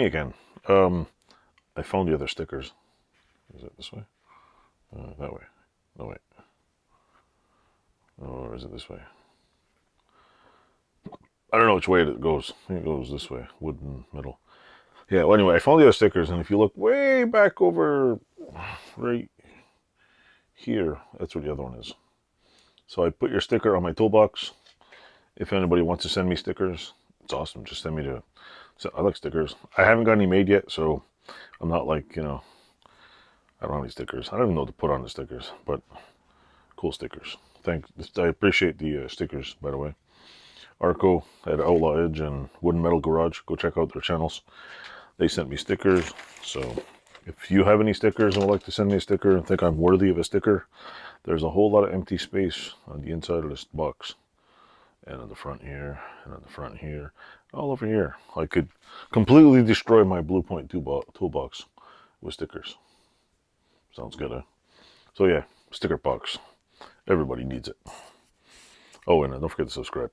me again. I found the other stickers. Is it this way? That way. No, wait. Or is it this way? I don't know which way it goes. I think it goes this way. Wood and metal. Yeah, well, anyway, I found the other stickers, and if you look way back over right here, that's where the other one is. So I put your sticker on my toolbox. If anybody wants to send me stickers, it's awesome. Just send me to... I like stickers. I haven't got any made yet, so I'm not like, you know, I don't have any stickers. I don't even know what to put on the stickers, but cool stickers. Thanks. I appreciate the stickers, by the way. Arco at Outlaw Edge and Wooden Metal Garage. Go check out their channels. They sent me stickers. So if you have any stickers and would like to send me a sticker and think I'm worthy of a sticker, there's a whole lot of empty space on the inside of this box. And on the front here, and on the front here, all over here. I could completely destroy my Blue Point toolbox with stickers. Sounds good, huh? So yeah, sticker box. Everybody needs it. Oh, and don't forget to subscribe.